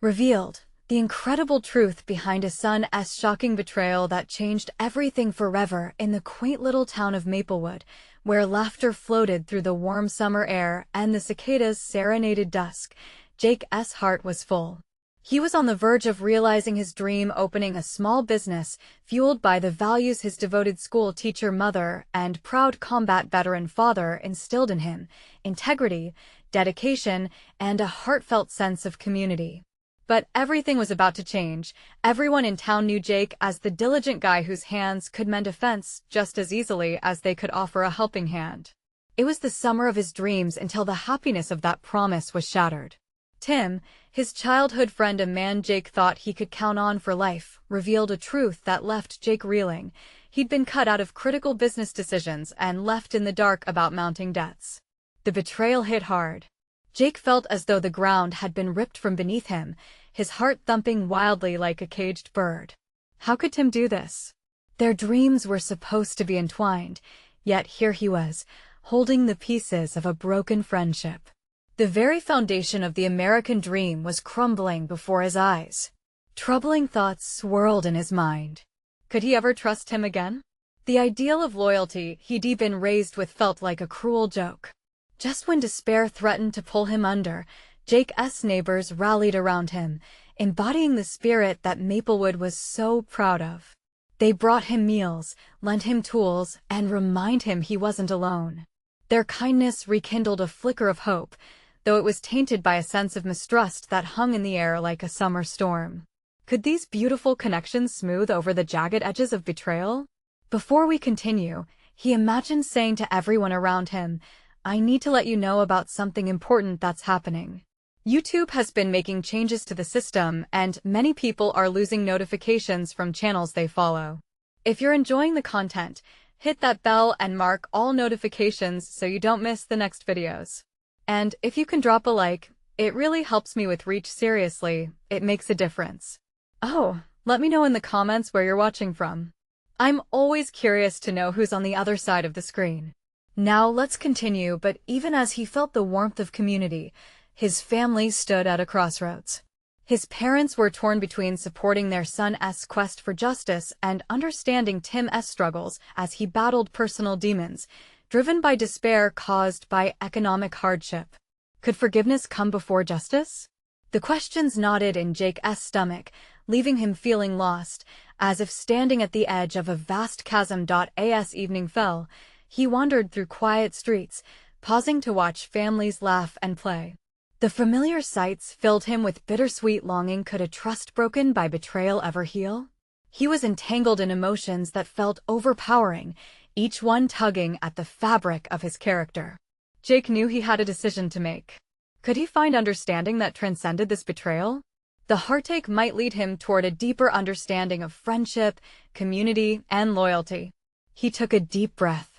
Revealed, the incredible truth behind a son's shocking betrayal that changed everything forever in the quaint little town of Maplewood, where laughter floated through the warm summer air and the cicadas serenaded dusk. Jake's heart was full. He was on the verge of realizing his dream, opening a small business fueled by the values his devoted school teacher mother and proud combat veteran father instilled in him: integrity, dedication, and a heartfelt sense of community. But everything was about to change. Everyone in town knew Jake as the diligent guy whose hands could mend a fence just as easily as they could offer a helping hand. It was the summer of his dreams until the happiness of that promise was shattered. Tim, his childhood friend, a man Jake thought he could count on for life, revealed a truth that left Jake reeling. He'd been cut out of critical business decisions and left in the dark about mounting debts. The betrayal hit hard. Jake felt as though the ground had been ripped from beneath him, his heart thumping wildly like a caged bird. How could Tim do this? Their dreams were supposed to be entwined, yet here he was, holding the pieces of a broken friendship. The very foundation of the American dream was crumbling before his eyes. Troubling thoughts swirled in his mind. Could he ever trust him again? The ideal of loyalty he'd been raised with felt like a cruel joke. Just when despair threatened to pull him under, Jake's neighbors rallied around him, embodying the spirit that Maplewood was so proud of. They brought him meals, lent him tools, and reminded him he wasn't alone. Their kindness rekindled a flicker of hope, though it was tainted by a sense of mistrust that hung in the air like a summer storm. Could these beautiful connections smooth over the jagged edges of betrayal? Before we continue, he imagined saying to everyone around him, "I need to let you know about something important that's happening. YouTube has been making changes to the system, and many people are losing notifications from channels they follow. If you're enjoying the content, hit that bell and mark all notifications so you don't miss the next videos. And if you can drop a like, it really helps me with reach. Seriously, it makes a difference. Oh, let me know in the comments where you're watching from. I'm always curious to know who's on the other side of the screen." Now let's continue. But even as he felt the warmth of community, his family stood at a crossroads. His parents were torn between supporting their son's quest for justice and understanding Tim's struggles as he battled personal demons, driven by despair caused by economic hardship. Could forgiveness come before justice? The questions knotted in Jake's stomach, leaving him feeling lost, as if standing at the edge of a vast chasm. As evening fell, he wandered through quiet streets, pausing to watch families laugh and play. The familiar sights filled him with bittersweet longing. Could a trust broken by betrayal ever heal? He was entangled in emotions that felt overpowering, each one tugging at the fabric of his character. Jake knew he had a decision to make. Could he find understanding that transcended this betrayal? The heartache might lead him toward a deeper understanding of friendship, community, and loyalty. He took a deep breath.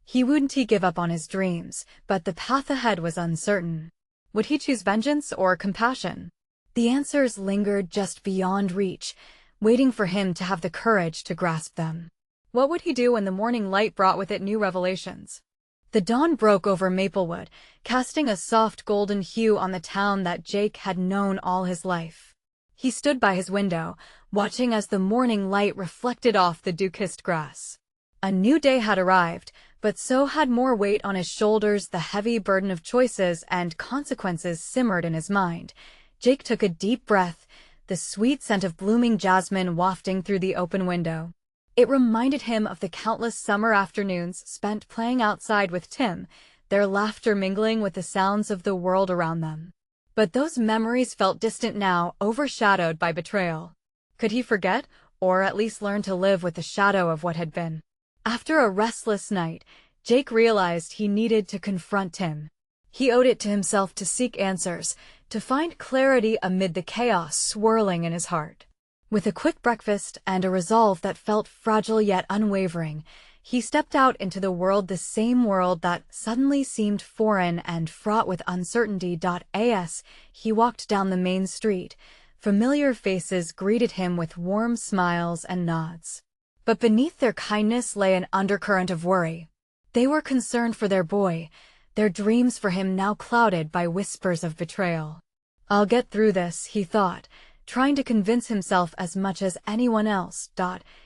He wouldn't give up on his dreams, but the path ahead was uncertain. Would he choose vengeance or compassion? The answers lingered just beyond reach, waiting for him to have the courage to grasp them. What would he do when the morning light brought with it new revelations? The dawn broke over Maplewood, casting a soft golden hue on the town that Jake had known all his life. He stood by his window, watching as the morning light reflected off the dew-kissed grass. A new day had arrived, but so had more weight on his shoulders. The heavy burden of choices and consequences simmered in his mind. Jake took a deep breath, the sweet scent of blooming jasmine wafting through the open window. It reminded him of the countless summer afternoons spent playing outside with Tim, their laughter mingling with the sounds of the world around them. But those memories felt distant now, overshadowed by betrayal. Could he forget, or at least learn to live with the shadow of what had been? After a restless night, Jake realized he needed to confront Tim. He owed it to himself to seek answers, to find clarity amid the chaos swirling in his heart. With a quick breakfast and a resolve that felt fragile yet unwavering, he stepped out into the world, the same world that suddenly seemed foreign and fraught with uncertainty. As he walked down the main street, familiar faces greeted him with warm smiles and nods. But beneath their kindness lay an undercurrent of worry. They were concerned for their boy, their dreams for him now clouded by whispers of betrayal. I'll get through this, he thought, trying to convince himself as much as anyone else.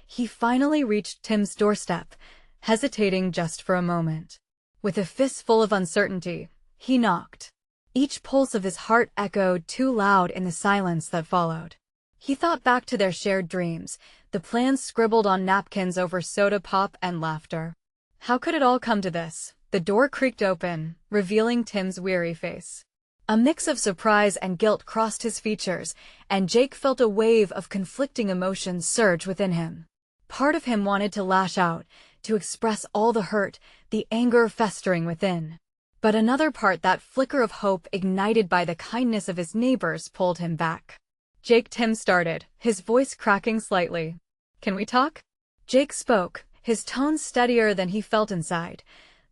He finally reached Tim's doorstep, hesitating just for a moment. With a fist full of uncertainty, he knocked. Each pulse of his heart echoed too loud in the silence that followed. He thought back to their shared dreams, the plans scribbled on napkins over soda pop and laughter. How could it all come to this? The door creaked open, revealing Tim's weary face. A mix of surprise and guilt crossed his features, and Jake felt a wave of conflicting emotions surge within him. Part of him wanted to lash out, to express all the hurt, the anger festering within. But another part, that flicker of hope ignited by the kindness of his neighbors, pulled him back. "Jake," Tim started, his voice cracking slightly. "Can we talk?" Jake spoke, his tone steadier than he felt inside.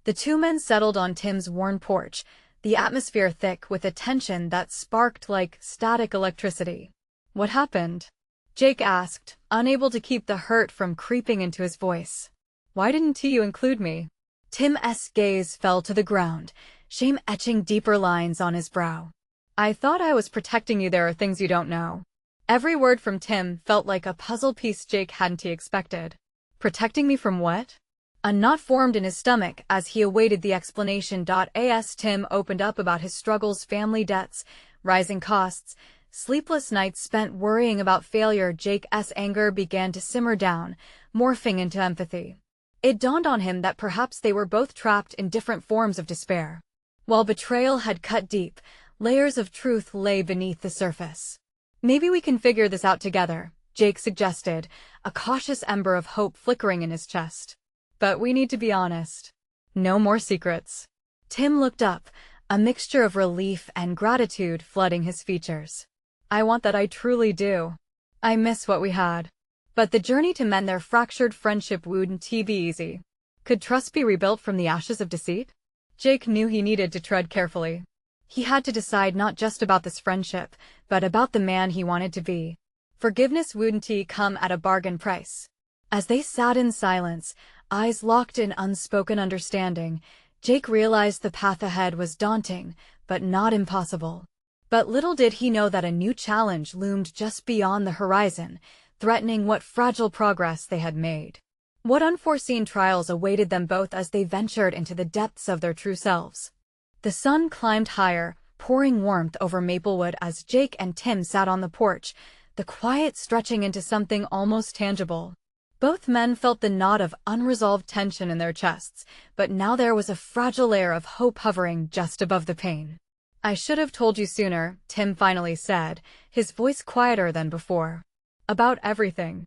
The two men settled on Tim's worn porch, the atmosphere thick with a tension that sparked like static electricity. "What happened?" Jake asked, unable to keep the hurt from creeping into his voice. "Why didn't you include me?" Tim's gaze fell to the ground, shame etching deeper lines on his brow. "I thought I was protecting you. There are things you don't know." Every word from Tim felt like a puzzle piece Jake hadn't expected. Protecting me from what? A knot formed in his stomach as he awaited the explanation. As Tim opened up about his struggles, family debts, rising costs, sleepless nights spent worrying about failure, Jake's anger began to simmer down, morphing into empathy. It dawned on him that perhaps they were both trapped in different forms of despair. While betrayal had cut deep, layers of truth lay beneath the surface. "Maybe we can figure this out together," Jake suggested, a cautious ember of hope flickering in his chest. "But we need to be honest. No more secrets." Tim looked up, a mixture of relief and gratitude flooding his features. "I want that, I truly do. I miss what we had." But the journey to mend their fractured friendship wouldn't be easy. Could trust be rebuilt from the ashes of deceit? Jake knew he needed to tread carefully. He had to decide not just about this friendship, but about the man he wanted to be. Forgiveness wouldn't come at a bargain price. As they sat in silence, eyes locked in unspoken understanding, Jake realized the path ahead was daunting, but not impossible. But little did he know that a new challenge loomed just beyond the horizon, threatening what fragile progress they had made. What unforeseen trials awaited them both as they ventured into the depths of their true selves? The sun climbed higher, pouring warmth over Maplewood as Jake and Tim sat on the porch, the quiet stretching into something almost tangible. Both men felt the knot of unresolved tension in their chests, but now there was a fragile layer of hope hovering just above the pain. "I should have told you sooner," Tim finally said, his voice quieter than before. "About everything.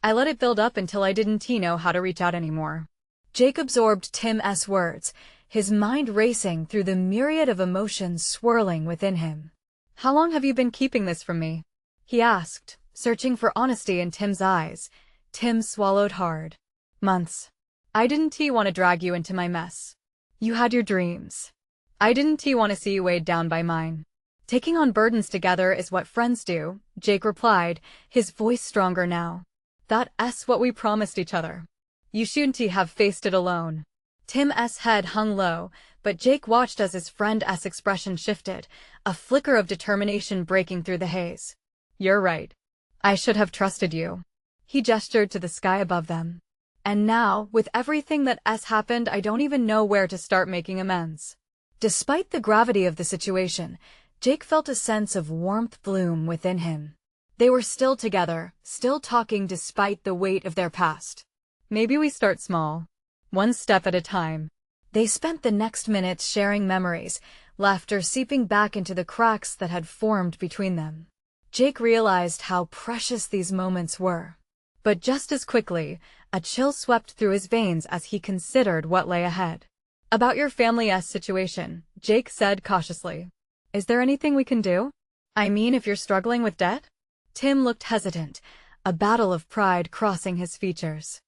I let it build up until I didn't know how to reach out anymore." Jake absorbed Tim's words, his mind racing through the myriad of emotions swirling within him. "How long have you been keeping this from me?" he asked, searching for honesty in Tim's eyes. Tim swallowed hard. "Months. I didn't want to drag you into my mess. You had your dreams. I didn't want to see you weighed down by mine." "Taking on burdens together is what friends do," Jake replied, his voice stronger now. "That's what we promised each other. You shouldn't have faced it alone." Tim's head hung low, but Jake watched as his friend's expression shifted, a flicker of determination breaking through the haze. "You're right. I should have trusted you." He gestured to the sky above them. "And now, with everything that's happened, I don't even know where to start making amends." Despite the gravity of the situation, Jake felt a sense of warmth bloom within him. They were still together, still talking despite the weight of their past. "Maybe we start small. One step at a time." They spent the next minutes sharing memories, laughter seeping back into the cracks that had formed between them. Jake realized how precious these moments were. But just as quickly, a chill swept through his veins as he considered what lay ahead. "About your family's situation," Jake said cautiously. "Is there anything we can do? I mean, if you're struggling with debt?" Tim looked hesitant, a battle of pride crossing his features.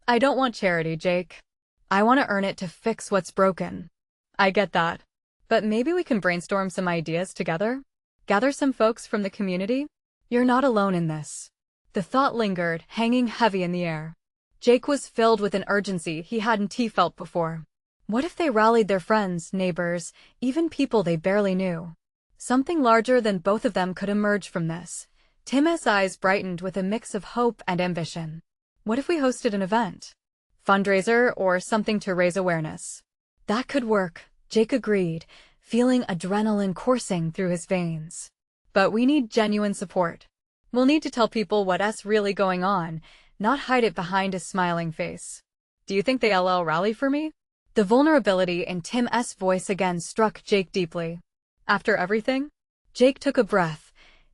"I don't want charity, Jake. I want to earn it to fix what's broken." "I get that. But maybe we can brainstorm some ideas together? Gather some folks from the community? You're not alone in this." The thought lingered, hanging heavy in the air. Jake was filled with an urgency he hadn't felt before. What if they rallied their friends, neighbors, even people they barely knew? Something larger than both of them could emerge from this. Tim's eyes brightened with a mix of hope and ambition. What if we hosted an event? Fundraiser or something to raise awareness? That could work, Jake agreed, feeling adrenaline coursing through his veins. But we need genuine support. We'll need to tell people what's really going on, not hide it behind a smiling face. Do you think they'll rally for me? The vulnerability in Tim's voice again struck Jake deeply. After everything? Jake took a breath,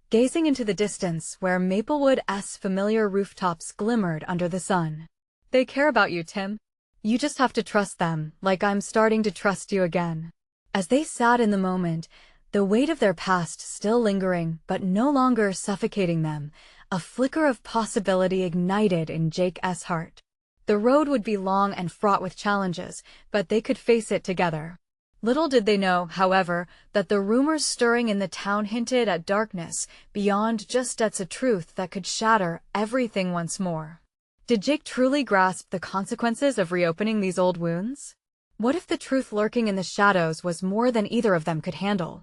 gazing into the distance where Maplewood's familiar rooftops glimmered under the sun. They care about you, Tim. You just have to trust them, like I'm starting to trust you again. As they sat in the moment, the weight of their past still lingering but no longer suffocating them, a flicker of possibility ignited in Jake's heart. The road would be long and fraught with challenges, but they could face it together. Little did they know, however, that the rumors stirring in the town hinted at darkness beyond just a truth that could shatter everything once more. Did Jake truly grasp the consequences of reopening these old wounds? What if the truth lurking in the shadows was more than either of them could handle?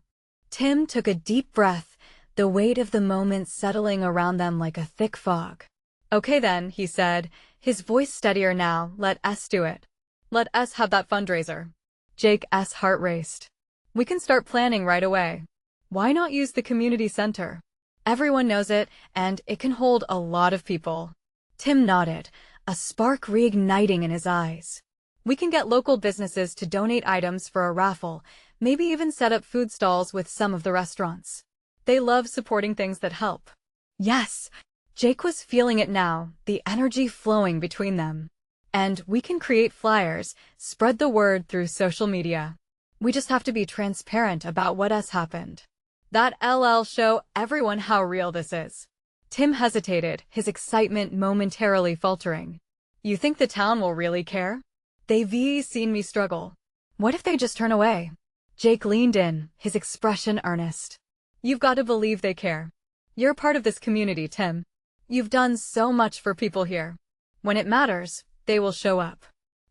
Tim took a deep breath, the weight of the moment settling around them like a thick fog. Okay then, he said, his voice steadier now, let us do it. Let us have that fundraiser. Jake's heart raced. We can start planning right away. Why not use the community center? Everyone knows it, and it can hold a lot of people. Tim nodded, a spark reigniting in his eyes. We can get local businesses to donate items for a raffle, maybe even set up food stalls with some of the restaurants. They love supporting things that help. Yes, Jake was feeling it now, the energy flowing between them. And we can create flyers, spread the word through social media. We just have to be transparent about what has happened. That'll show everyone how real this is. Tim hesitated, his excitement momentarily faltering. You think the town will really care? They've seen me struggle. What if they just turn away? Jake leaned in, his expression earnest. You've got to believe they care. You're part of this community, Tim. You've done so much for people here. When it matters, they will show up.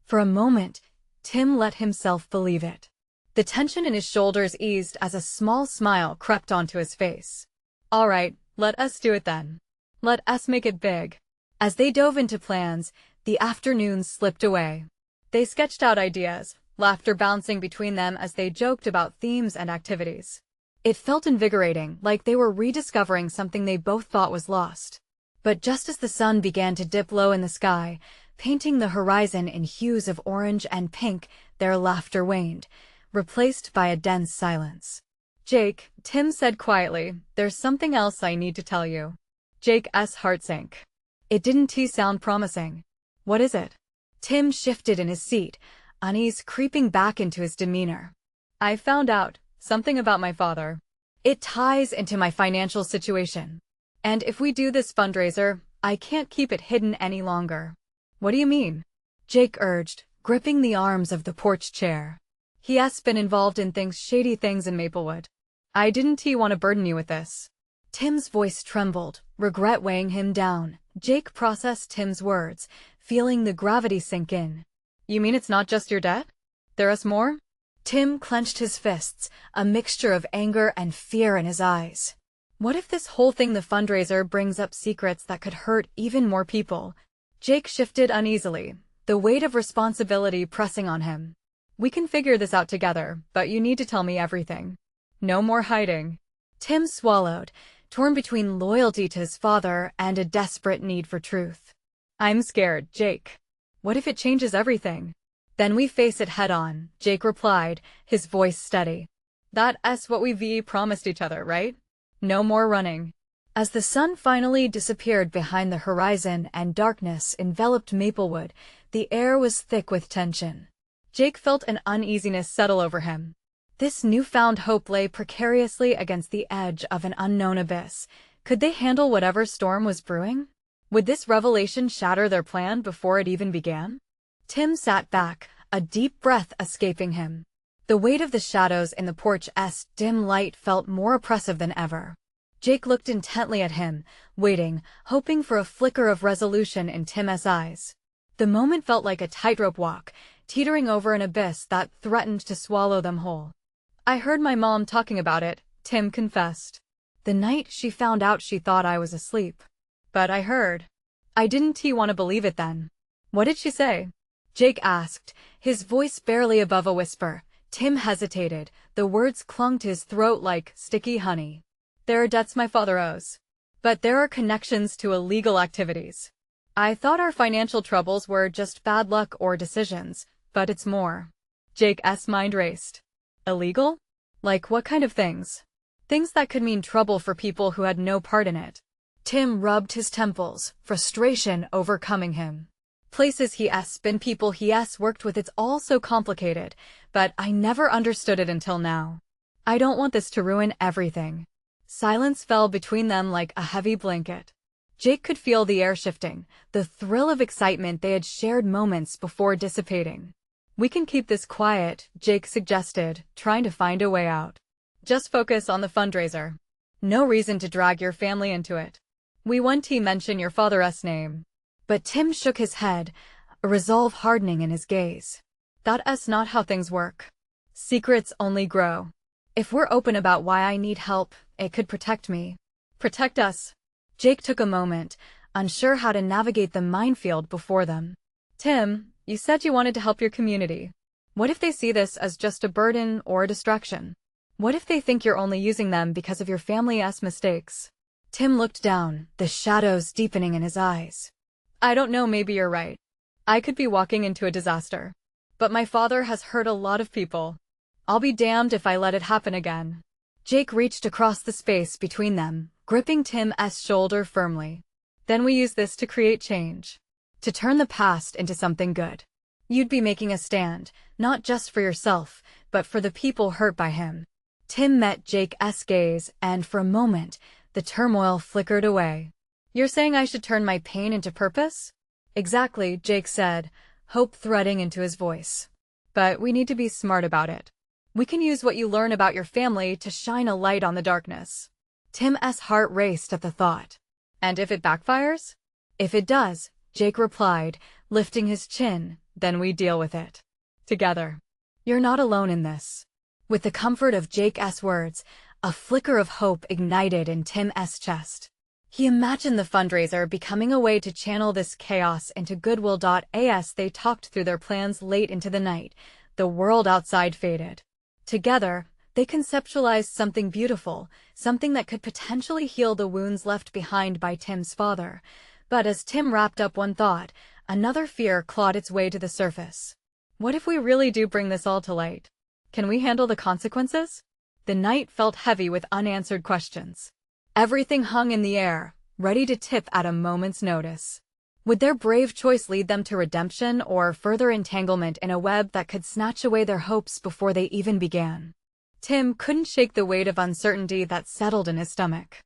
For a moment, Tim let himself believe it. The tension in his shoulders eased as a small smile crept onto his face. All right, let us do it then. Let us make it big. As they dove into plans, the afternoon slipped away. They sketched out ideas, laughter bouncing between them as they joked about themes and activities. It felt invigorating, like they were rediscovering something they both thought was lost. But just as the sun began to dip low in the sky, painting the horizon in hues of orange and pink, their laughter waned, replaced by a dense silence. Jake, Tim said quietly, there's something else I need to tell you. Jake's heart sank. It didn't sound promising. What is it? Tim shifted in his seat, unease creeping back into his demeanor. I found out something about my father. It ties into my financial situation. And if we do this fundraiser, I can't keep it hidden any longer. What do you mean? Jake urged, gripping the arms of the porch chair. He has been involved in shady things in Maplewood. I didn't want to burden you with this. Tim's voice trembled, regret weighing him down. Jake processed Tim's words, feeling the gravity sink in. You mean it's not just your debt? There's more? Tim clenched his fists, a mixture of anger and fear in his eyes. What if this whole thing, the fundraiser, brings up secrets that could hurt even more people? Jake shifted uneasily, the weight of responsibility pressing on him. We can figure this out together, but you need to tell me everything. No more hiding. Tim swallowed, torn between loyalty to his father and a desperate need for truth. I'm scared, Jake. What if it changes everything? Then we face it head on, Jake replied, his voice steady. That's what we've promised each other, right? No more running. As the sun finally disappeared behind the horizon and darkness enveloped Maplewood, the air was thick with tension. Jake felt an uneasiness settle over him. This newfound hope lay precariously against the edge of an unknown abyss. Could they handle whatever storm was brewing? Would this revelation shatter their plan before it even began? Tim sat back, a deep breath escaping him. The weight of the shadows in the porch's dim light felt more oppressive than ever. Jake looked intently at him, waiting, hoping for a flicker of resolution in Tim's eyes. The moment felt like a tightrope walk, teetering over an abyss that threatened to swallow them whole. I heard my mom talking about it, Tim confessed. The night she found out she thought I was asleep. But I heard. I didn't want to believe it then. What did she say? Jake asked, his voice barely above a whisper. Tim hesitated, the words clung to his throat like sticky honey. There are debts my father owes. But there are connections to illegal activities. I thought our financial troubles were just bad luck or decisions, but it's more. Jake's mind raced. Illegal? Like what kind of things? Things that could mean trouble for people who had no part in it. Tim rubbed his temples, frustration overcoming him. Places he's been, people he's worked with, it's all so complicated, but I never understood it until now. I don't want this to ruin everything. Silence fell between them like a heavy blanket. Jake could feel the air shifting, the thrill of excitement they had shared moments before dissipating. We can keep this quiet, Jake suggested, trying to find a way out. Just focus on the fundraiser. No reason to drag your family into it. We want to mention your father's name. But Tim shook his head, a resolve hardening in his gaze. That's not how things work. Secrets only grow. If we're open about why I need help, it could protect me. Protect us. Jake took a moment, unsure how to navigate the minefield before them. Tim, you said you wanted to help your community. What if they see this as just a burden or a distraction? What if they think you're only using them because of your family's mistakes? Tim looked down, the shadows deepening in his eyes. I don't know, maybe you're right. I could be walking into a disaster. But my father has hurt a lot of people. I'll be damned if I let it happen again. Jake reached across the space between them, gripping Tim's shoulder firmly. Then we use this to create change. To turn the past into something good. You'd be making a stand, not just for yourself, but for the people hurt by him. Tim met Jake's gaze, and for a moment, the turmoil flickered away. You're saying I should turn my pain into purpose? Exactly, Jake said, hope threading into his voice. But we need to be smart about it. We can use what you learn about your family to shine a light on the darkness. Tim's heart raced at the thought. And if it backfires? If it does, Jake replied, lifting his chin, then we deal with it. Together. You're not alone in this. With the comfort of Jake's words, a flicker of hope ignited in Tim's chest. He imagined the fundraiser becoming a way to channel this chaos into goodwill. As they talked through their plans late into the night, the world outside faded. Together, they conceptualized something beautiful, something that could potentially heal the wounds left behind by Tim's father. But as Tim wrapped up one thought, another fear clawed its way to the surface. What if we really do bring this all to light? Can we handle the consequences? The night felt heavy with unanswered questions. Everything hung in the air, ready to tip at a moment's notice. Would their brave choice lead them to redemption or further entanglement in a web that could snatch away their hopes before they even began? Tim couldn't shake the weight of uncertainty that settled in his stomach.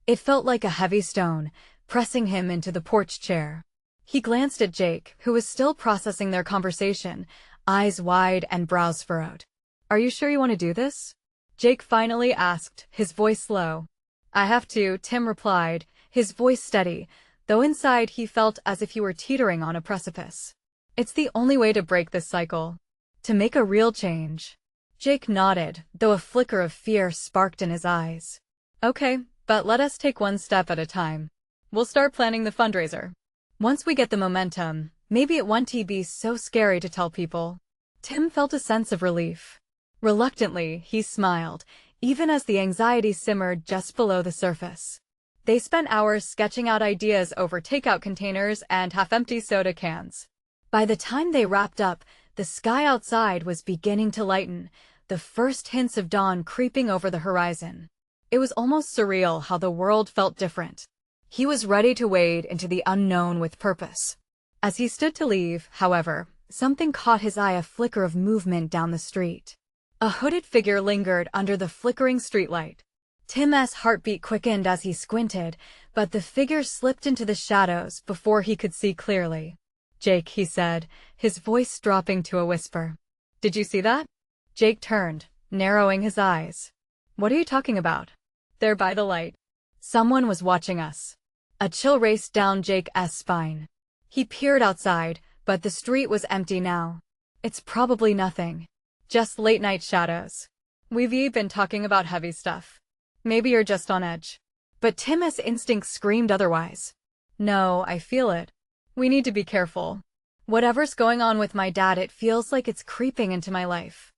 It felt like a heavy stone, pressing him into the porch chair. He glanced at Jake, who was still processing their conversation, eyes wide and brows furrowed. Are you sure you want to do this? Jake finally asked, his voice low. I have to, Tim replied, his voice steady, though inside he felt as if he were teetering on a precipice. It's the only way to break this cycle. To make a real change. Jake nodded, though a flicker of fear sparked in his eyes. Okay, but let us take one step at a time. We'll start planning the fundraiser. Once we get the momentum, maybe it won't be so scary to tell people. Tim felt a sense of relief. Reluctantly, he smiled, even as the anxiety simmered just below the surface. They spent hours sketching out ideas over takeout containers and half-empty soda cans. By the time they wrapped up, the sky outside was beginning to lighten, the first hints of dawn creeping over the horizon. It was almost surreal how the world felt different. He was ready to wade into the unknown with purpose. As he stood to leave, however, something caught his eye, a flicker of movement down the street. A hooded figure lingered under the flickering streetlight. Tim's heartbeat quickened as he squinted, but the figure slipped into the shadows before he could see clearly. Jake, he said, his voice dropping to a whisper. Did you see that? Jake turned, narrowing his eyes. What are you talking about? There by the light. Someone was watching us. A chill raced down Jake's spine. He peered outside, but the street was empty now. It's probably nothing. Just late-night shadows. We've been talking about heavy stuff. Maybe you're just on edge. But Tim's instinct screamed otherwise. No, I feel it. We need to be careful. Whatever's going on with my dad, it feels like it's creeping into my life.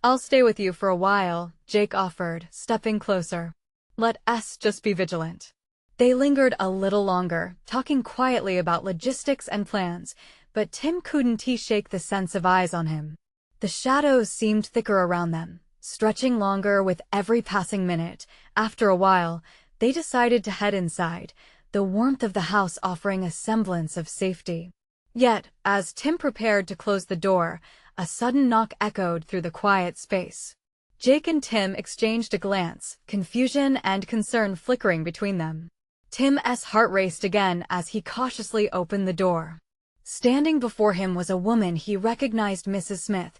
I'll stay with you for a while, Jake offered, stepping closer. Let us just be vigilant. They lingered a little longer, talking quietly about logistics and plans, but Tim couldn't shake the sense of eyes on him. The shadows seemed thicker around them, stretching longer with every passing minute. After a while, they decided to head inside, the warmth of the house offering a semblance of safety. Yet, as Tim prepared to close the door, a sudden knock echoed through the quiet space. Jake and Tim exchanged a glance, confusion and concern flickering between them. Tim's heart raced again as he cautiously opened the door. Standing before him was a woman he recognized, Mrs. Smith,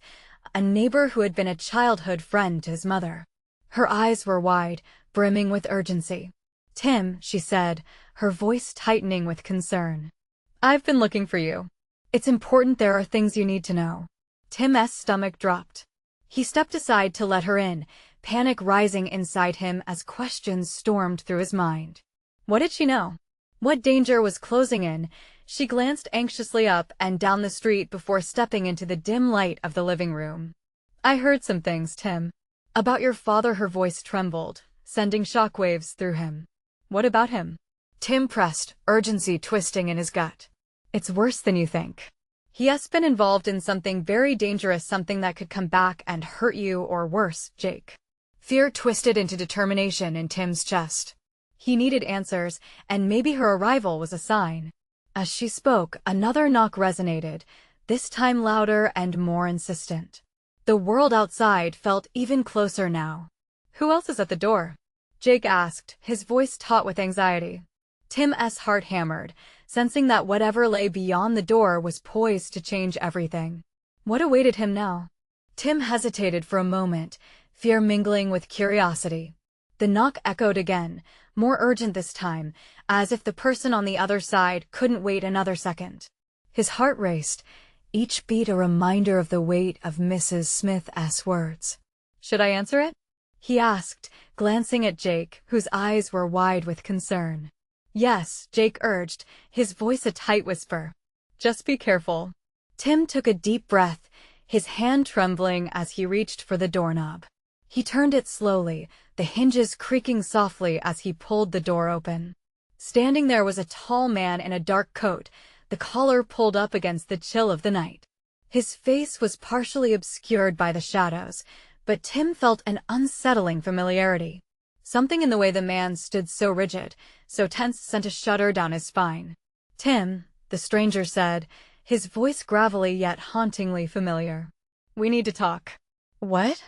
a neighbor who had been a childhood friend to his mother. Her eyes were wide, brimming with urgency. Tim, she said, her voice tightening with concern. I've been looking for you. It's important, there are things you need to know. Tim's stomach dropped. He stepped aside to let her in, panic rising inside him as questions stormed through his mind. What did she know? What danger was closing in? She glanced anxiously up and down the street before stepping into the dim light of the living room. I heard some things, Tim. About your father, her voice trembled, sending shockwaves through him. What about him? Tim pressed, urgency twisting in his gut. It's worse than you think. He has been involved in something very dangerous, something that could come back and hurt you or worse, Jake. Fear twisted into determination in Tim's chest. He needed answers, and maybe her arrival was a sign. As she spoke, another knock resonated, this time louder and more insistent. The world outside felt even closer now. Who else is at the door? Jake asked, his voice taut with anxiety. Tim's heart hammered, sensing that whatever lay beyond the door was poised to change everything. What awaited him now? Tim hesitated for a moment, fear mingling with curiosity. The knock echoed again, more urgent this time, as if the person on the other side couldn't wait another second. His heart raced, each beat a reminder of the weight of Mrs. Smith's words. Should I answer it? He asked, glancing at Jake, whose eyes were wide with concern. Yes, Jake urged, his voice a tight whisper. Just be careful. Tim took a deep breath, his hand trembling as he reached for the doorknob. He turned it slowly, the hinges creaking softly as he pulled the door open. Standing there was a tall man in a dark coat, the collar pulled up against the chill of the night. His face was partially obscured by the shadows, but Tim felt an unsettling familiarity. Something in the way the man stood so rigid, so tense, sent a shudder down his spine. Tim, the stranger said, his voice gravelly yet hauntingly familiar. We need to talk. What?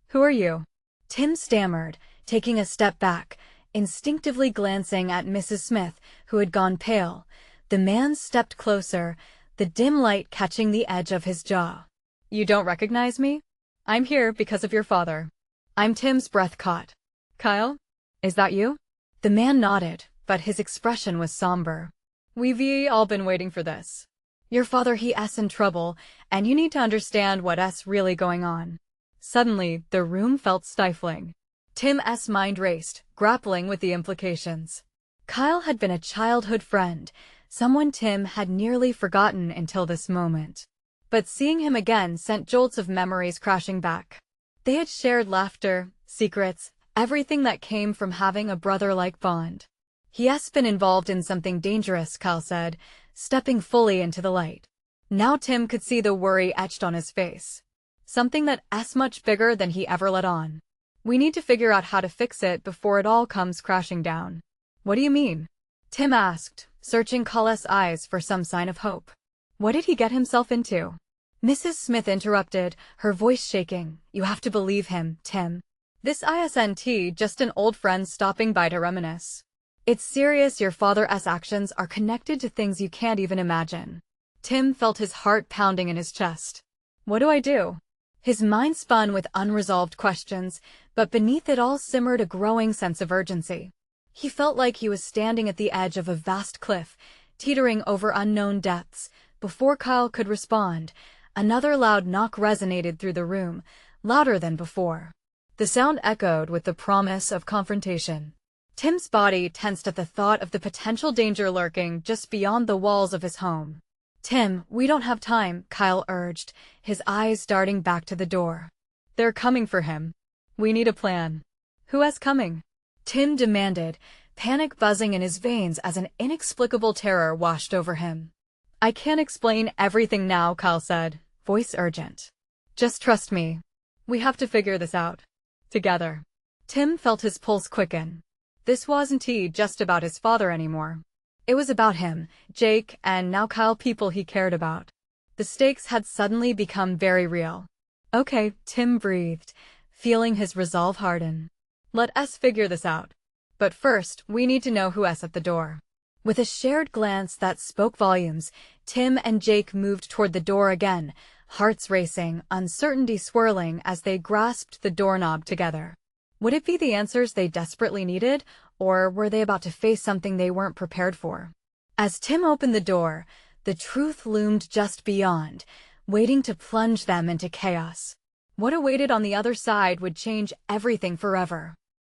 Who are you? Tim stammered, taking a step back, instinctively glancing at Mrs. Smith, who had gone pale. The man stepped closer, the dim light catching the edge of his jaw. You don't recognize me? I'm here because of your father. I'm Tim's breath caught. Kyle? Is that you? The man nodded, but his expression was somber. We've all been waiting for this. Your father, he's in trouble, and you need to understand what's really going on. Suddenly, the room felt stifling. Tim's mind raced, grappling with the implications. Kyle had been a childhood friend, someone Tim had nearly forgotten until this moment. But seeing him again sent jolts of memories crashing back. They had shared laughter, secrets, everything that came from having a brother-like bond. He's been involved in something dangerous, Kyle said, stepping fully into the light. Now Tim could see the worry etched on his face. Something that's much bigger than he ever let on. We need to figure out how to fix it before it all comes crashing down. What do you mean? Tim asked, searching Kyle's eyes for some sign of hope. What did he get himself into? Mrs. Smith interrupted, her voice shaking. You have to believe him, Tim. This isn't just an old friend stopping by to reminisce. It's serious. Your father's actions are connected to things you can't even imagine. Tim felt his heart pounding in his chest. What do I do? His mind spun with unresolved questions, but beneath it all simmered a growing sense of urgency. He felt like he was standing at the edge of a vast cliff, teetering over unknown depths. Before Kyle could respond, another loud knock resonated through the room, louder than before. The sound echoed with the promise of confrontation. Tim's body tensed at the thought of the potential danger lurking just beyond the walls of his home. "Tim, we don't have time," Kyle urged, his eyes darting back to the door. "They're coming for him. We need a plan." "Who is coming?" Tim demanded, panic buzzing in his veins as an inexplicable terror washed over him. "I can't explain everything now," Kyle said, voice urgent. "Just trust me. We have to figure this out. Together." Tim felt his pulse quicken. This wasn't just about his father anymore. It was about him, Jake, and now Kyle, people he cared about. The stakes had suddenly become very real. "Okay," Tim breathed, feeling his resolve harden. "Let us figure this out. But first, we need to know who's at the door." With a shared glance that spoke volumes, Tim and Jake moved toward the door again, hearts racing, uncertainty swirling as they grasped the doorknob together. Would it be the answers they desperately needed, or were they about to face something they weren't prepared for? As Tim opened the door, the truth loomed just beyond, waiting to plunge them into chaos. What awaited on the other side would change everything forever.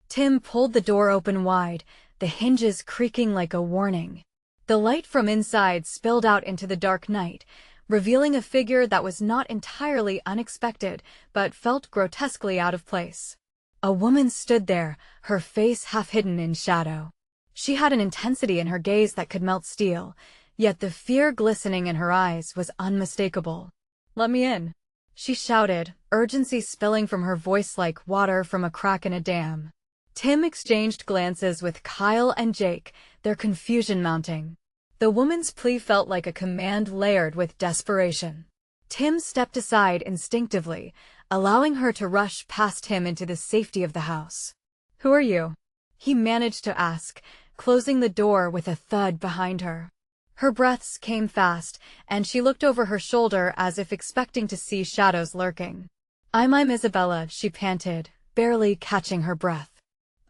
Tim pulled the door open wide, the hinges creaking like a warning. The light from inside spilled out into the dark night, revealing a figure that was not entirely unexpected, but felt grotesquely out of place. A woman stood there, her face half hidden in shadow. She had an intensity in her gaze that could melt steel, yet the fear glistening in her eyes was unmistakable. "Let me in," she shouted, urgency spilling from her voice like water from a crack in a dam. Tim exchanged glances with Kyle and Jake, their confusion mounting. The woman's plea felt like a command layered with desperation. Tim stepped aside instinctively, allowing her to rush past him into the safety of the house. "Who are you?" he managed to ask, closing the door with a thud behind her. Her breaths came fast, and she looked over her shoulder as if expecting to see shadows lurking. I'm Isabella," she panted, barely catching her breath.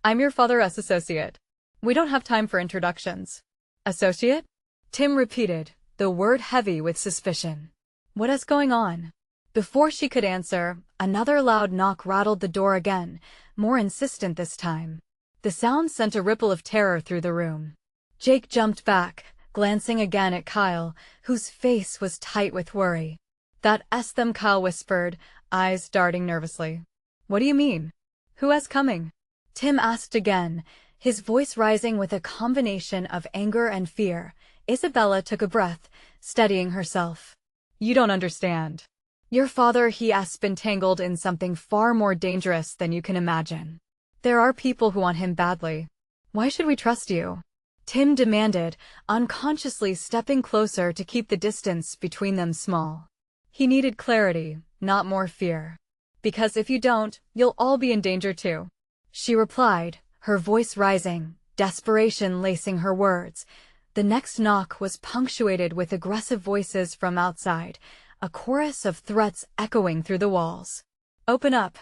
"I'm your father's associate. We don't have time for introductions." "Associate?" Tim repeated, the word heavy with suspicion. "What is going on?" Before she could answer, another loud knock rattled the door again, more insistent this time. The sound sent a ripple of terror through the room. Jake jumped back, glancing again at Kyle, whose face was tight with worry. "That's them," Kyle whispered, eyes darting nervously. "What do you mean? Who is coming?" Tim asked again, his voice rising with a combination of anger and fear. Isabella took a breath, steadying herself. "You don't understand. Your father, he has been tangled in something far more dangerous than you can imagine. There are people who want him badly. Why should we trust you?" Tim demanded, unconsciously stepping closer to keep the distance between them small. He needed clarity, not more fear. "Because if you don't, you'll all be in danger too," she replied, her voice rising, desperation lacing her words. The next knock was punctuated with aggressive voices from outside, a chorus of threats echoing through the walls. "Open up.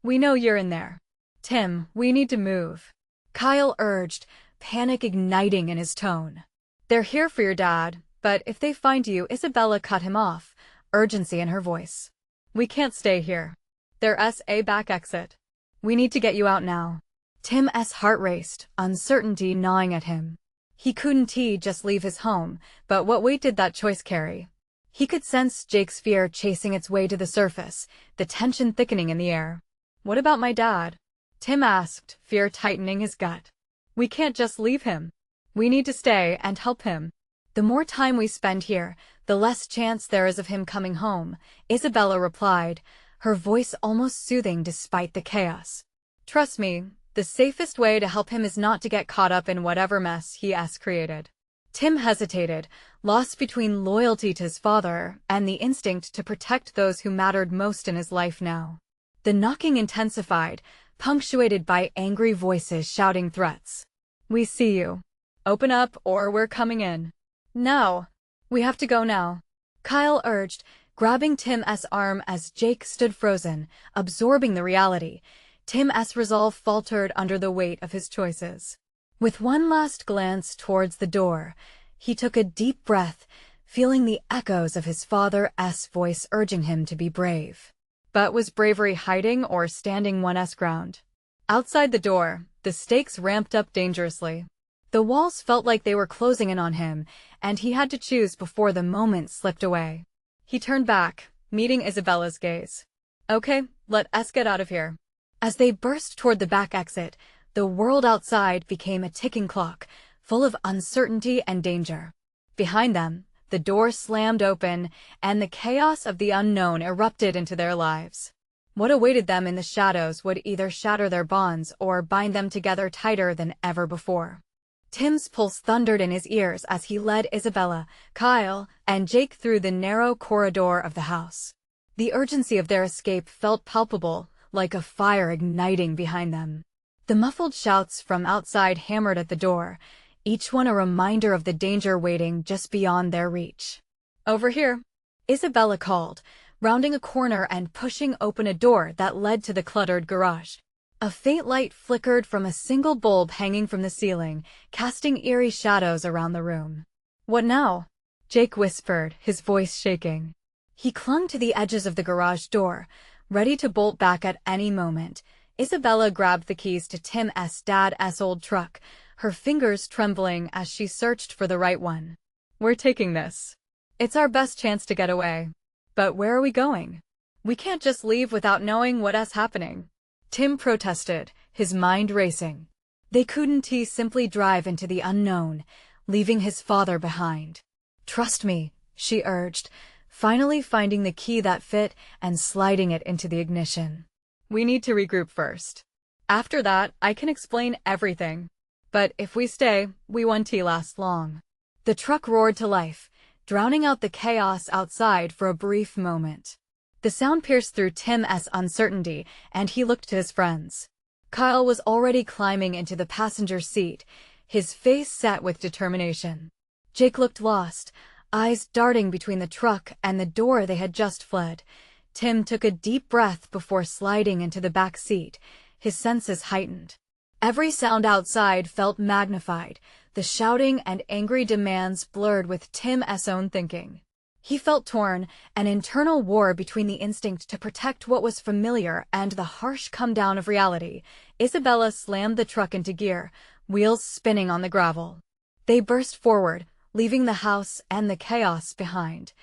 We know you're in there." "Tim, we need to move," Kyle urged, panic igniting in his tone. "They're here for your dad, but if they find you," Isabella cut him off, urgency in her voice. "We can't stay here. There's a back exit. We need to get you out now." Tim's heart raced, uncertainty gnawing at him. He couldn't just leave his home, but what weight did that choice carry? He could sense Jake's fear chasing its way to the surface, the tension thickening in the air. "What about my dad?" Tim asked, fear tightening his gut. "We can't just leave him. We need to stay and help him. The more time we spend here, the less chance there is of him coming home," Isabella replied, her voice almost soothing despite the chaos. "Trust me, the safest way to help him is not to get caught up in whatever mess he has created." Tim hesitated, lost between loyalty to his father and the instinct to protect those who mattered most in his life now. The knocking intensified, punctuated by angry voices shouting threats. "We see you. Open up or we're coming in. Now. We have to go now," Kyle urged, grabbing Tim's arm as Jake stood frozen, absorbing the reality. Tim's resolve faltered under the weight of his choices. With one last glance towards the door, he took a deep breath, feeling the echoes of his father's voice urging him to be brave. But was bravery hiding or standing one's ground? Outside the door, the stakes ramped up dangerously. The walls felt like they were closing in on him, and he had to choose before the moment slipped away. He turned back, meeting Isabella's gaze. Okay, let us get out of here. As they burst toward the back exit, the world outside became a ticking clock, full of uncertainty and danger. Behind them, the door slammed open, and the chaos of the unknown erupted into their lives. What awaited them in the shadows would either shatter their bonds or bind them together tighter than ever before. Tim's pulse thundered in his ears as he led Isabella, Kyle, and Jake through the narrow corridor of the house. The urgency of their escape felt palpable, like a fire igniting behind them. The muffled shouts from outside hammered at the door, each one a reminder of the danger waiting just beyond their reach. Over here, Isabella called, rounding a corner and pushing open a door that led to the cluttered garage. A faint light flickered from a single bulb hanging from the ceiling, casting eerie shadows around the room. What now? Jake whispered, his voice shaking. He clung to the edges of the garage door, ready to bolt back at any moment. Isabella grabbed the keys to Tim's dad's old truck, her fingers trembling as she searched for the right one. We're taking this. It's our best chance to get away. But where are we going? We can't just leave without knowing what's happening. Tim protested, his mind racing. They couldn't simply drive into the unknown, leaving his father behind. Trust me, she urged, finally finding the key that fit and sliding it into the ignition. We need to regroup first. After that, I can explain everything. But if we stay, we won't last long. The truck roared to life, drowning out the chaos outside for a brief moment. The sound pierced through Tim's uncertainty, and he looked to his friends. Kyle was already climbing into the passenger seat, his face set with determination. Jake looked lost, eyes darting between the truck and the door they had just fled. Tim took a deep breath before sliding into the back seat, his senses heightened. Every sound outside felt magnified, the shouting and angry demands blurred with Tim's own thinking. He felt torn, an internal war between the instinct to protect what was familiar and the harsh come-down of reality. Isabella slammed the truck into gear, wheels spinning on the gravel. They burst forward, leaving the house and the chaos behind.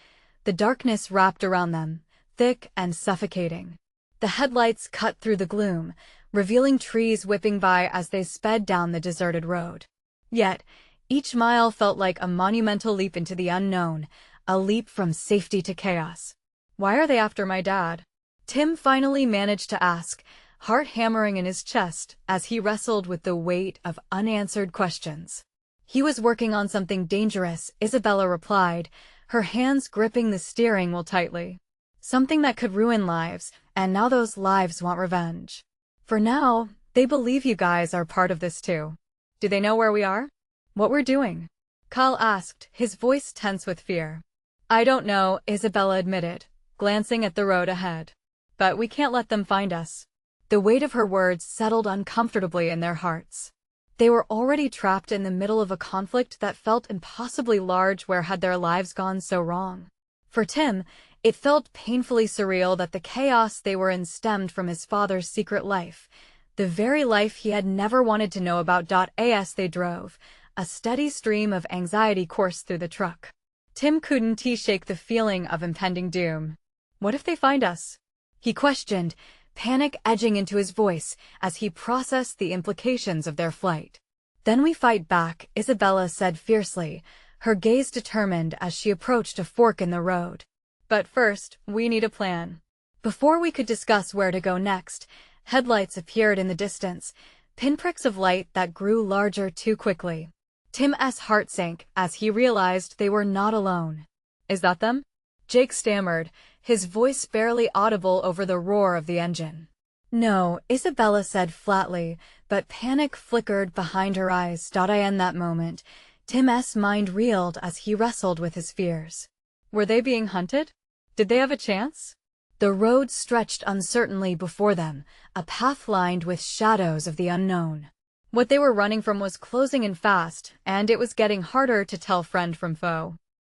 The darkness wrapped around them, thick and suffocating. The headlights cut through the gloom, revealing trees whipping by as they sped down the deserted road. Yet, each mile felt like a monumental leap into the unknown, a leap from safety to chaos. Why are they after my dad? Tim finally managed to ask, heart hammering in his chest as he wrestled with the weight of unanswered questions. He was working on something dangerous, Isabella replied, her hands gripping the steering wheel tightly. Something that could ruin lives, and now those lives want revenge. For now, they believe you guys are part of this too. Do they know where we are? What we're doing? Kyle asked, his voice tense with fear. I don't know, Isabella admitted, glancing at the road ahead. But we can't let them find us. The weight of her words settled uncomfortably in their hearts. They were already trapped in the middle of a conflict that felt impossibly large. Where had their lives gone so wrong? For Tim, it felt painfully surreal that the chaos they were in stemmed from his father's secret life, the very life he had never wanted to know about. As they drove, a steady stream of anxiety coursed through the truck. Tim couldn't shake the feeling of impending doom. What if they find us? He questioned, panic edging into his voice as he processed the implications of their flight. Then we fight back, Isabella said fiercely, her gaze determined as she approached a fork in the road. But first, we need a plan. Before we could discuss where to go next, headlights appeared in the distance, pinpricks of light that grew larger too quickly. Tim's heart sank as he realized they were not alone. Is that them? Jake stammered, his voice barely audible over the roar of the engine. No, Isabella said flatly, but panic flickered behind her eyes. In that moment, Tim's mind reeled as he wrestled with his fears. Were they being hunted? Did they have a chance? The road stretched uncertainly before them, a path lined with shadows of the unknown. What they were running from was closing in fast, and it was getting harder to tell friend from foe.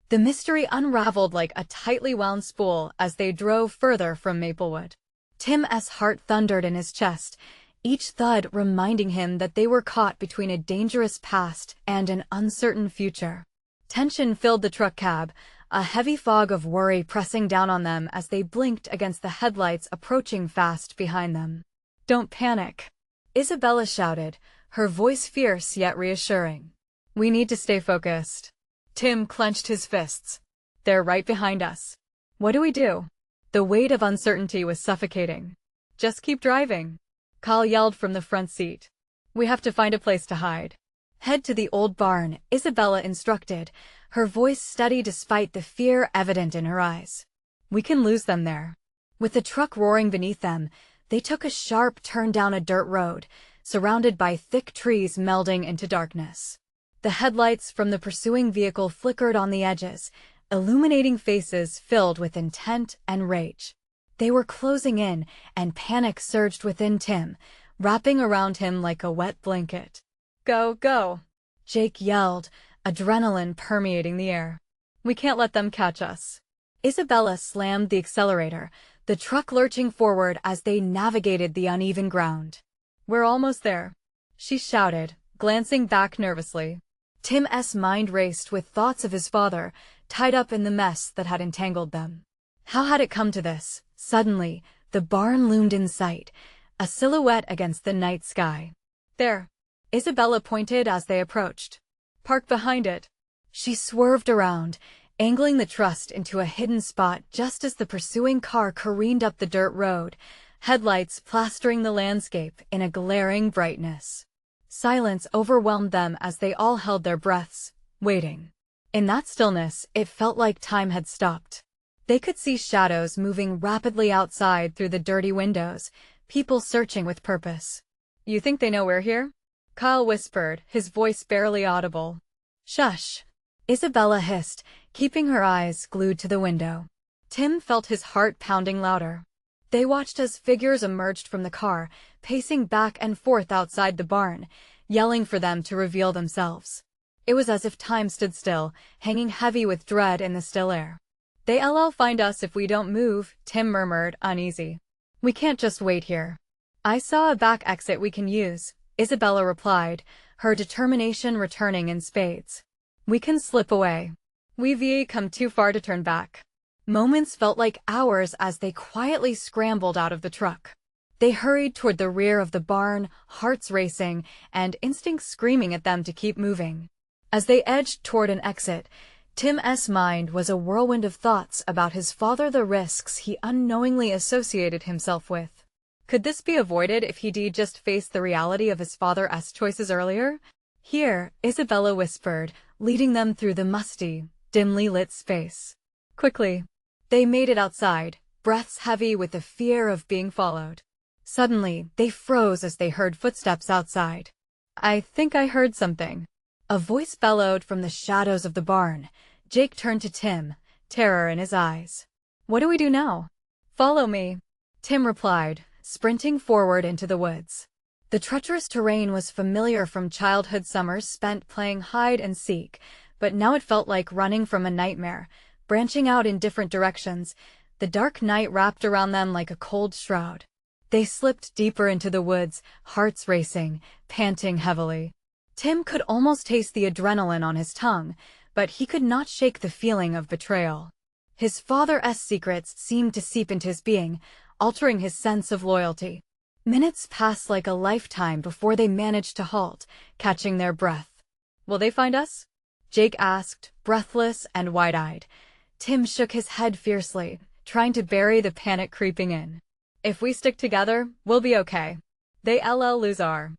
The mystery unraveled like a tightly wound spool as they drove further from Maplewood. Tim's heart thundered in his chest, each thud reminding him that they were caught between a dangerous past and an uncertain future. Tension filled the truck cab, a heavy fog of worry pressing down on them as they blinked against the headlights approaching fast behind them. "Don't panic," Isabella shouted, her voice fierce yet reassuring. "We need to stay focused." Tim clenched his fists. "They're right behind us. What do we do?" The weight of uncertainty was suffocating. "Just keep driving," Kyle yelled from the front seat. "We have to find a place to hide." "Head to the old barn," Isabella instructed, her voice steady despite the fear evident in her eyes. "We can lose them there." With the truck roaring beneath them, they took a sharp turn down a dirt road, surrounded by thick trees melding into darkness. The headlights from the pursuing vehicle flickered on the edges, illuminating faces filled with intent and rage. They were closing in, and panic surged within Tim, wrapping around him like a wet blanket. "Go, go!" Jake yelled, adrenaline permeating the air. "We can't let them catch us." Isabella slammed the accelerator, the truck lurching forward as they navigated the uneven ground. "We're almost there," she shouted, glancing back nervously. Tim's mind raced with thoughts of his father, tied up in the mess that had entangled them. How had it come to this? Suddenly, the barn loomed in sight, a silhouette against the night sky. "There," Isabella pointed as they approached. "Park behind it." She swerved around, angling the trust into a hidden spot just as the pursuing car careened up the dirt road, headlights plastering the landscape in a glaring brightness. Silence overwhelmed them as they all held their breaths, waiting. In that stillness, it felt like time had stopped. They could see shadows moving rapidly outside through the dirty windows, people searching with purpose. "You think they know we're here?" Kyle whispered, his voice barely audible. "Shush," Isabella hissed, keeping her eyes glued to the window. Tim felt his heart pounding louder. They watched as figures emerged from the car, pacing back and forth outside the barn, yelling for them to reveal themselves. It was as if time stood still, hanging heavy with dread in the still air. "They'll find us if we don't move," Tim murmured, uneasy. "We can't just wait here." "I saw a back exit we can use," Isabella replied, her determination returning in spades. "We can slip away. We've come too far to turn back." Moments felt like hours as they quietly scrambled out of the truck. They hurried toward the rear of the barn, hearts racing, and instincts screaming at them to keep moving. As they edged toward an exit, Tim's mind was a whirlwind of thoughts about his father, the risks he unknowingly associated himself with. Could this be avoided if he'd just faced the reality of his father's choices earlier? "Here," Isabella whispered, leading them through the musty, dimly lit space. Quickly, they made it outside, breaths heavy with the fear of being followed. Suddenly, they froze as they heard footsteps outside. "I think I heard something," a voice bellowed from the shadows of the barn. Jake turned to Tim, terror in his eyes. "What do we do now?" "Follow me," Tim replied, sprinting forward into the woods. The treacherous terrain was familiar from childhood summers spent playing hide and seek, but now it felt like running from a nightmare, branching out in different directions, the dark night wrapped around them like a cold shroud. They slipped deeper into the woods, hearts racing, panting heavily. Tim could almost taste the adrenaline on his tongue, but he could not shake the feeling of betrayal. His father's secrets seemed to seep into his being, altering his sense of loyalty. Minutes passed like a lifetime before they managed to halt, catching their breath. "Will they find us?" Jake asked, breathless and wide-eyed. Tim shook his head fiercely, trying to bury the panic creeping in. "If we stick together, we'll be okay. They'll lose our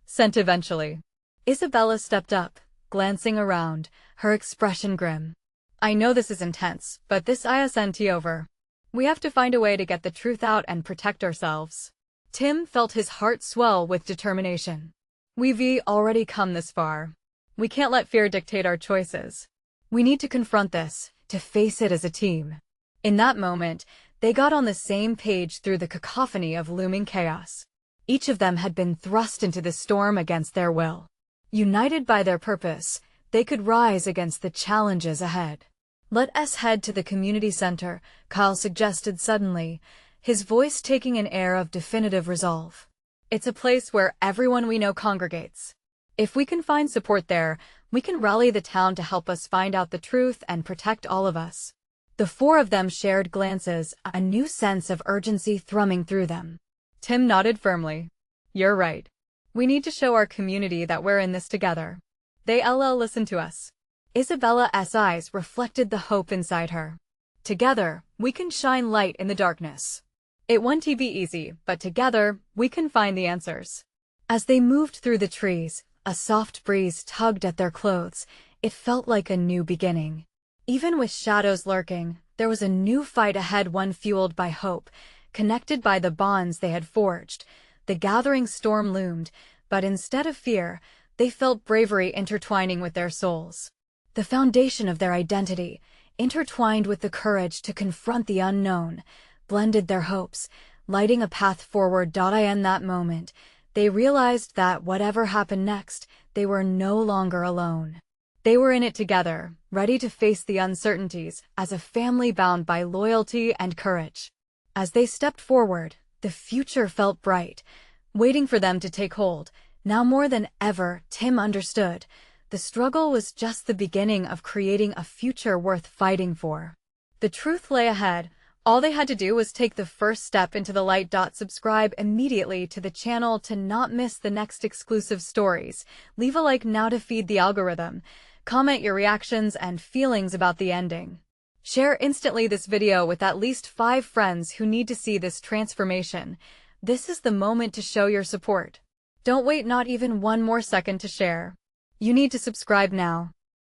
scent eventually." Isabella stepped up, glancing around, her expression grim. "I know this is intense, but this isn't over. We have to find a way to get the truth out and protect ourselves." Tim felt his heart swell with determination. "We've already come this far. We can't let fear dictate our choices. We need to confront this, to face it as a team." In that moment, they got on the same page through the cacophony of looming chaos. Each of them had been thrust into the storm against their will. United by their purpose, they could rise against the challenges ahead. "Let us head to the community center," Kyle suggested suddenly, his voice taking an air of definitive resolve. It's a place where everyone we know congregates. If we can find support there, we can rally the town to help us find out the truth and protect all of us. The four of them shared glances, a new sense of urgency thrumming through them. Tim nodded firmly. You're right. We need to show our community that we're in this together. They listen to us. Isabella's eyes reflected the hope inside her. Together, we can shine light in the darkness. It won't be easy, but together, we can find the answers. As they moved through the trees, a soft breeze tugged at their clothes. It felt like a new beginning. Even with shadows lurking, there was a new fight ahead, one fueled by hope, connected by the bonds they had forged. The gathering storm loomed, but instead of fear, they felt bravery intertwining with their souls. The foundation of their identity, intertwined with the courage to confront the unknown, blended their hopes, lighting a path forward. In that moment, they realized that whatever happened next, they were no longer alone. They were in it together, ready to face the uncertainties as a family bound by loyalty and courage. As they stepped forward, the future felt bright, waiting for them to take hold. Now more than ever, Tim understood. The struggle was just the beginning of creating a future worth fighting for. The truth lay ahead. All they had to do was take the first step into the light. Subscribe immediately to the channel to not miss the next exclusive stories. Leave a like now to feed the algorithm. Comment your reactions and feelings about the ending. Share instantly this video with at least 5 friends who need to see this transformation. This is the moment to show your support. Don't wait not even one more second to share. You need to subscribe now.